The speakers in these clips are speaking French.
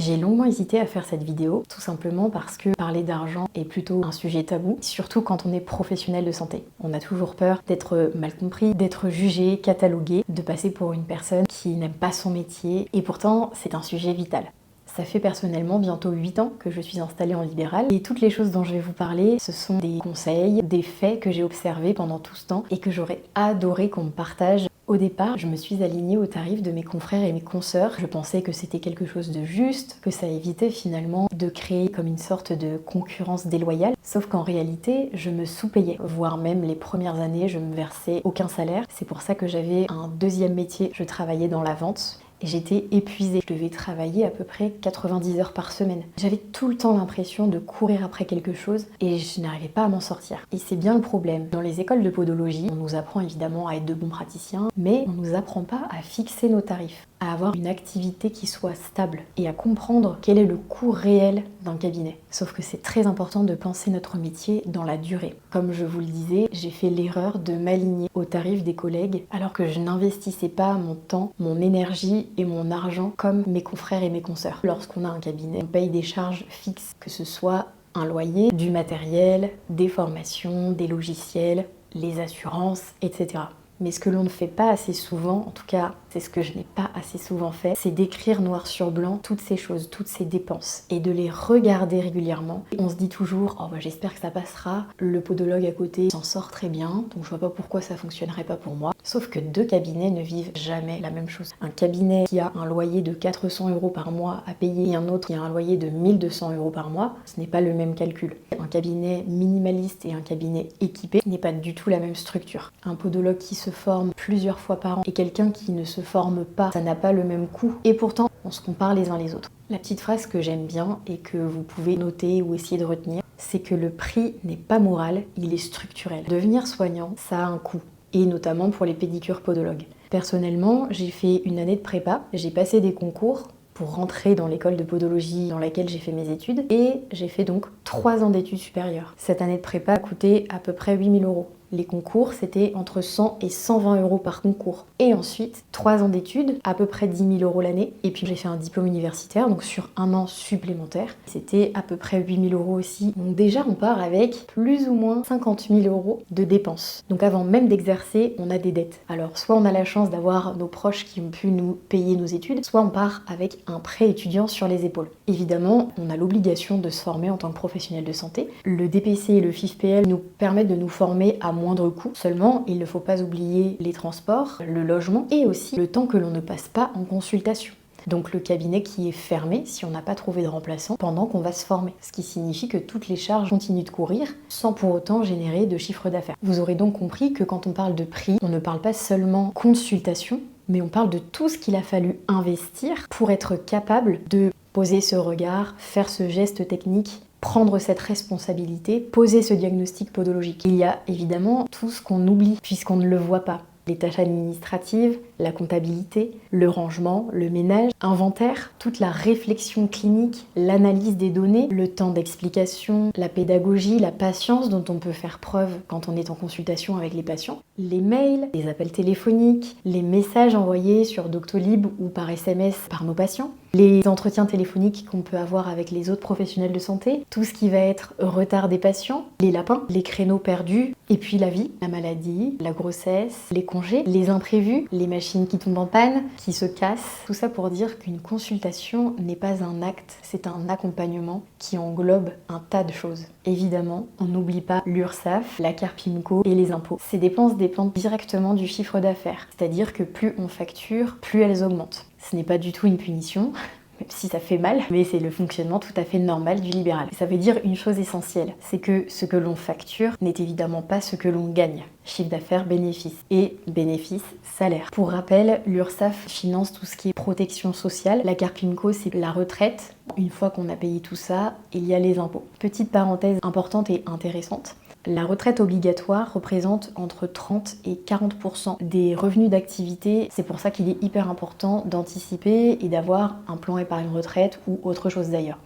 J'ai longuement hésité à faire cette vidéo, tout simplement parce que parler d'argent est plutôt un sujet tabou, surtout quand on est professionnel de santé. On a toujours peur d'être mal compris, d'être jugé, catalogué, de passer pour une personne qui n'aime pas son métier, et pourtant c'est un sujet vital. Ça fait personnellement bientôt 8 ans que je suis installée en libéral et toutes les choses dont je vais vous parler, ce sont des conseils, des faits que j'ai observés pendant tout ce temps et que j'aurais adoré qu'on me partage. Au départ, je me suis alignée au tarif de mes confrères et mes consoeurs. Je pensais que c'était quelque chose de juste, que ça évitait finalement de créer comme une sorte de concurrence déloyale. Sauf qu'en réalité, je me sous-payais, voire même les premières années, je me versais aucun salaire. C'est pour ça que j'avais un deuxième métier, je travaillais dans la vente. Et j'étais épuisée. Je devais travailler à peu près 90 heures par semaine. J'avais tout le temps l'impression de courir après quelque chose et je n'arrivais pas à m'en sortir. Et c'est bien le problème. Dans les écoles de podologie, on nous apprend évidemment à être de bons praticiens, mais on nous apprend pas à fixer nos tarifs, à avoir une activité qui soit stable et à comprendre quel est le coût réel d'un cabinet. Sauf que c'est très important de penser notre métier dans la durée. Comme je vous le disais, j'ai fait l'erreur de m'aligner aux tarifs des collègues alors que je n'investissais pas mon temps, mon énergie et mon argent comme mes confrères et mes consoeurs. Lorsqu'on a un cabinet, on paye des charges fixes, que ce soit un loyer, du matériel, des formations, des logiciels, les assurances, etc. Mais ce que l'on ne fait pas assez souvent, en tout cas c'est ce que je n'ai pas assez souvent fait, c'est d'écrire noir sur blanc toutes ces choses, toutes ces dépenses et de les regarder régulièrement. Et on se dit toujours, oh bah j'espère que ça passera, le podologue à côté s'en sort très bien, donc je vois pas pourquoi ça fonctionnerait pas pour moi. Sauf que deux cabinets ne vivent jamais la même chose. Un cabinet qui a un loyer de 400 € par mois à payer et un autre qui a un loyer de 1200 € par mois, ce n'est pas le même calcul. Un cabinet minimaliste et un cabinet équipé n'est pas du tout la même structure. Un podologue qui se forme plusieurs fois par an et quelqu'un qui ne se forme pas, ça n'a pas le même coût et pourtant on se compare les uns les autres. La petite phrase que j'aime bien et que vous pouvez noter ou essayer de retenir, c'est que le prix n'est pas moral, il est structurel. Devenir soignant, ça a un coût, et notamment pour les pédicures podologues. Personnellement, j'ai fait une année de prépa, j'ai passé des concours pour rentrer dans l'école de podologie dans laquelle j'ai fait mes études et j'ai fait donc 3 ans d'études supérieures. Cette année de prépa a coûté à peu près 8 000 €. Les concours, c'était entre 100 et 120 € par concours. Et ensuite, 3 ans d'études, à peu près 10 000 € l'année. Et puis j'ai fait un diplôme universitaire, donc sur un an supplémentaire. C'était à peu près 8 000 € aussi. Donc déjà, on part avec plus ou moins 50 000 € de dépenses. Donc avant même d'exercer, on a des dettes. Alors soit on a la chance d'avoir nos proches qui ont pu nous payer nos études, soit on part avec un prêt étudiant sur les épaules. Évidemment, on a l'obligation de se former en tant que professionnel de santé. Le DPC et le FIFPL nous permettent de nous former à moindre coût. Seulement, il ne faut pas oublier les transports, le logement et aussi le temps que l'on ne passe pas en consultation. Donc le cabinet qui est fermé si on n'a pas trouvé de remplaçant pendant qu'on va se former. Ce qui signifie que toutes les charges continuent de courir sans pour autant générer de chiffre d'affaires. Vous aurez donc compris que quand on parle de prix, on ne parle pas seulement consultation, mais on parle de tout ce qu'il a fallu investir pour être capable de poser ce regard, faire ce geste technique, prendre cette responsabilité, poser ce diagnostic podologique. Il y a évidemment tout ce qu'on oublie puisqu'on ne le voit pas. Les tâches administratives, la comptabilité, le rangement, le ménage, inventaire, toute la réflexion clinique, l'analyse des données, le temps d'explication, la pédagogie, la patience dont on peut faire preuve quand on est en consultation avec les patients, les mails, les appels téléphoniques, les messages envoyés sur Doctolib ou par SMS par nos patients, les entretiens téléphoniques qu'on peut avoir avec les autres professionnels de santé, tout ce qui va être retard des patients, les lapins, les créneaux perdus, et puis la vie, la maladie, la grossesse, les congés, les imprévus, les machines qui tombent en panne, qui se cassent. Tout ça pour dire qu'une consultation n'est pas un acte, c'est un accompagnement qui englobe un tas de choses. Évidemment, on n'oublie pas l'URSSAF, la Carpinco et les impôts. Ces dépenses dépendent directement du chiffre d'affaires, c'est-à-dire que plus on facture, plus elles augmentent. Ce n'est pas du tout une punition, même si ça fait mal, mais c'est le fonctionnement tout à fait normal du libéral. Ça veut dire une chose essentielle, c'est que ce que l'on facture n'est évidemment pas ce que l'on gagne. Chiffre d'affaires, bénéfice. Et bénéfice, salaire. Pour rappel, l'URSSAF finance tout ce qui est protection sociale. La Carpinco, c'est la retraite. Une fois qu'on a payé tout ça, il y a les impôts. Petite parenthèse importante et intéressante. La retraite obligatoire représente entre 30 et 40% des revenus d'activité. C'est pour ça qu'il est hyper important d'anticiper et d'avoir un plan épargne retraite ou autre chose d'ailleurs.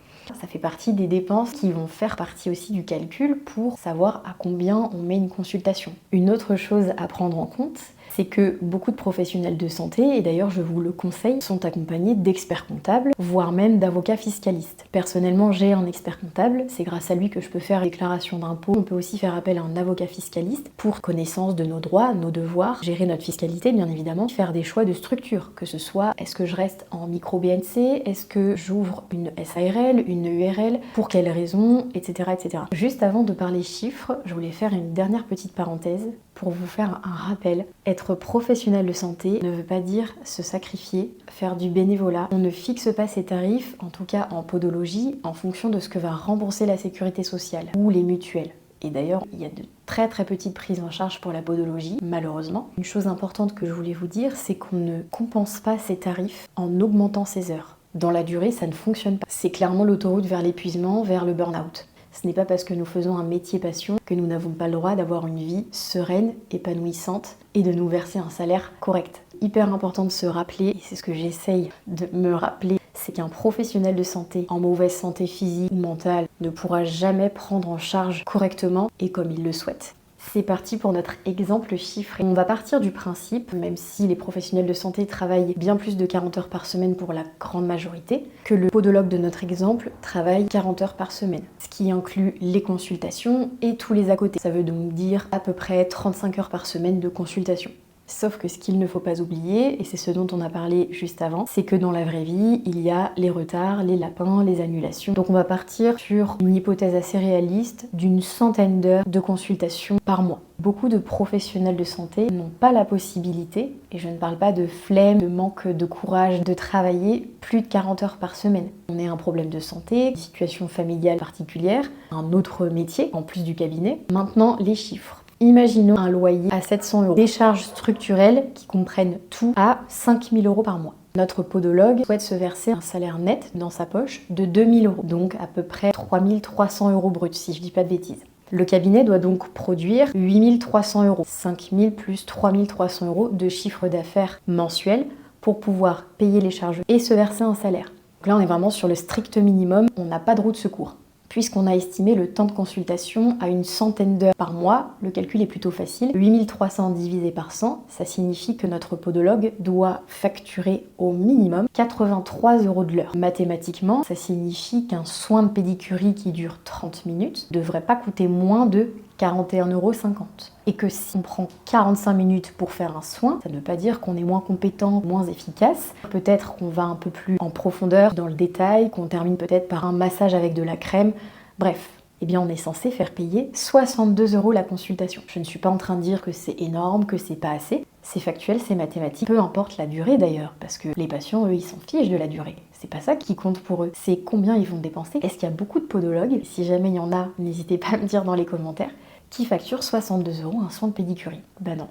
Ça fait partie des dépenses qui vont faire partie aussi du calcul pour savoir à combien on met une consultation. Une autre chose à prendre en compte, c'est que beaucoup de professionnels de santé, et d'ailleurs je vous le conseille, sont accompagnés d'experts comptables, voire même d'avocats fiscalistes. Personnellement, j'ai un expert comptable, c'est grâce à lui que je peux faire déclaration d'impôts. On peut aussi faire appel à un avocat fiscaliste pour connaissance de nos droits, nos devoirs, gérer notre fiscalité bien évidemment, faire des choix de structure, que ce soit est-ce que je reste en micro-BNC, est-ce que j'ouvre une SARL, une URL, pour quelles raisons, etc., etc. Juste avant de parler chiffres, je voulais faire une dernière petite parenthèse pour vous faire un rappel. Être professionnel de santé ne veut pas dire se sacrifier, faire du bénévolat. On ne fixe pas ses tarifs, en tout cas en podologie, en fonction de ce que va rembourser la sécurité sociale ou les mutuelles. Et d'ailleurs, il y a de très petites prises en charge pour la podologie, malheureusement. Une chose importante que je voulais vous dire, c'est qu'on ne compense pas ses tarifs en augmentant ses heures. Dans la durée, ça ne fonctionne pas. C'est clairement l'autoroute vers l'épuisement, vers le burn-out. Ce n'est pas parce que nous faisons un métier passion que nous n'avons pas le droit d'avoir une vie sereine, épanouissante et de nous verser un salaire correct. Hyper important de se rappeler, et c'est ce que j'essaye de me rappeler, c'est qu'un professionnel de santé en mauvaise santé physique ou mentale ne pourra jamais prendre en charge correctement et comme il le souhaite. C'est parti pour notre exemple chiffré. On va partir du principe, même si les professionnels de santé travaillent bien plus de 40 heures par semaine pour la grande majorité, que le podologue de notre exemple travaille 40 heures par semaine, ce qui inclut les consultations et tous les à côté. Ça veut donc dire à peu près 35 heures par semaine de consultation. Sauf que ce qu'il ne faut pas oublier, et c'est ce dont on a parlé juste avant, c'est que dans la vraie vie, il y a les retards, les lapins, les annulations. Donc on va partir sur une hypothèse assez réaliste d'une centaine d'heures de consultation par mois. Beaucoup de professionnels de santé n'ont pas la possibilité, et je ne parle pas de flemme, de manque de courage, de travailler plus de 40 heures par semaine. On a un problème de santé, une situation familiale particulière, un autre métier en plus du cabinet. Maintenant, les chiffres. Imaginons un loyer à 700 €, des charges structurelles qui comprennent tout à 5 000 € par mois. Notre podologue souhaite se verser un salaire net dans sa poche de 2 000 €, donc à peu près 3 300 € bruts, si je dis pas de bêtises. Le cabinet doit donc produire 8 300 €, 5 000 plus 3 300 € de chiffre d'affaires mensuel pour pouvoir payer les charges et se verser un salaire. Donc là, on est vraiment sur le strict minimum, on n'a pas de roue de secours. Puisqu'on a estimé le temps de consultation à une centaine d'heures par mois, le calcul est plutôt facile. 8 300 divisé par 100, ça signifie que notre podologue doit facturer au minimum 83 € de l'heure. Mathématiquement, ça signifie qu'un soin de pédicurie qui dure 30 minutes ne devrait pas coûter moins de 41,50 €. Et que si on prend 45 minutes pour faire un soin, ça ne veut pas dire qu'on est moins compétent, moins efficace. Peut-être qu'on va un peu plus en profondeur dans le détail, qu'on termine peut-être par un massage avec de la crème. Bref, eh bien on est censé faire payer 62 € la consultation. Je ne suis pas en train de dire que c'est énorme, que c'est pas assez. C'est factuel, c'est mathématique. Peu importe la durée d'ailleurs, parce que les patients, eux, ils s'en fichent de la durée. C'est pas ça qui compte pour eux. C'est combien ils vont dépenser. Est-ce qu'il y a beaucoup de podologues? Si jamais il y en a, n'hésitez pas à me dire dans les commentaires, qui facturent 62 € un soin de pédicurie. Ben non.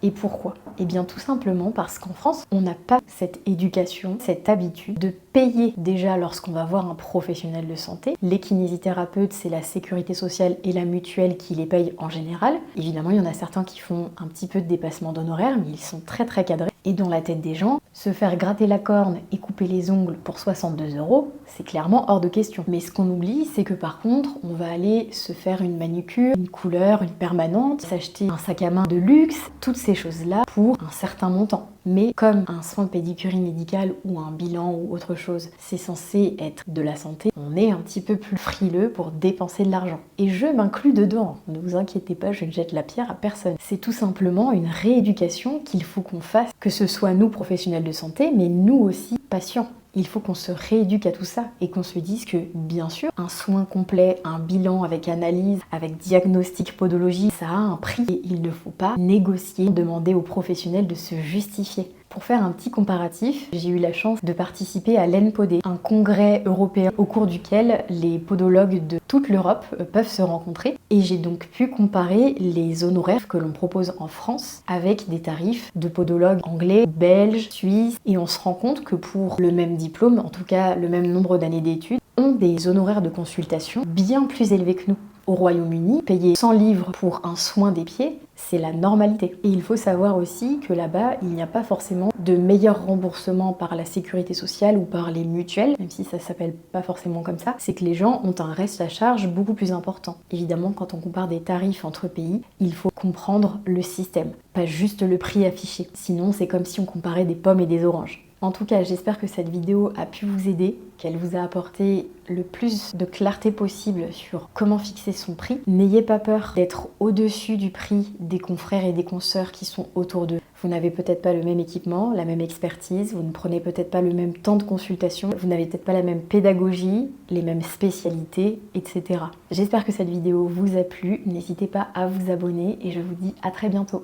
Et pourquoi? Eh bien tout simplement parce qu'en France, on n'a pas cette éducation, cette habitude de payer déjà lorsqu'on va voir un professionnel de santé. Les kinésithérapeutes, c'est la sécurité sociale et la mutuelle qui les payent en général. Évidemment, il y en a certains qui font un petit peu de dépassement d'honoraires, mais ils sont très cadrés. Et dans la tête des gens, se faire gratter la corne et couper les ongles pour 62 €, c'est clairement hors de question. Mais ce qu'on oublie, c'est que par contre, on va aller se faire une manucure, une couleur, une permanente, s'acheter un sac à main de luxe, toutes ces choses-là pour un certain montant. Mais comme un soin de pédicurie médicale ou un bilan ou autre chose, c'est censé être de la santé, on est un petit peu plus frileux pour dépenser de l'argent. Et je m'inclus dedans, ne vous inquiétez pas, je ne jette la pierre à personne. C'est tout simplement une rééducation qu'il faut qu'on fasse, que ce soit nous professionnels de santé, mais nous aussi patients. Il faut qu'on se rééduque à tout ça et qu'on se dise que, bien sûr, un soin complet, un bilan avec analyse, avec diagnostic podologie, ça a un prix et il ne faut pas négocier, demander aux professionnels de se justifier. Pour faire un petit comparatif, j'ai eu la chance de participer à l'ENPOD, un congrès européen au cours duquel les podologues de toute l'Europe peuvent se rencontrer. Et j'ai donc pu comparer les honoraires que l'on propose en France avec des tarifs de podologues anglais, belges, suisses. Et on se rend compte que pour le même diplôme, en tout cas le même nombre d'années d'études, ont des honoraires de consultation bien plus élevés que nous. Au Royaume-Uni, payer 100 livres pour un soin des pieds, c'est la normalité. Et il faut savoir aussi que là-bas, il n'y a pas forcément de meilleur remboursement par la sécurité sociale ou par les mutuelles, même si ça s'appelle pas forcément comme ça, c'est que les gens ont un reste à charge beaucoup plus important. Évidemment, quand on compare des tarifs entre pays, il faut comprendre le système, pas juste le prix affiché. Sinon, c'est comme si on comparait des pommes et des oranges. En tout cas, j'espère que cette vidéo a pu vous aider, qu'elle vous a apporté le plus de clarté possible sur comment fixer son prix. N'ayez pas peur d'être au-dessus du prix des confrères et des consoeurs qui sont autour d'eux. Vous n'avez peut-être pas le même équipement, la même expertise, vous ne prenez peut-être pas le même temps de consultation, vous n'avez peut-être pas la même pédagogie, les mêmes spécialités, etc. J'espère que cette vidéo vous a plu. N'hésitez pas à vous abonner et je vous dis à très bientôt.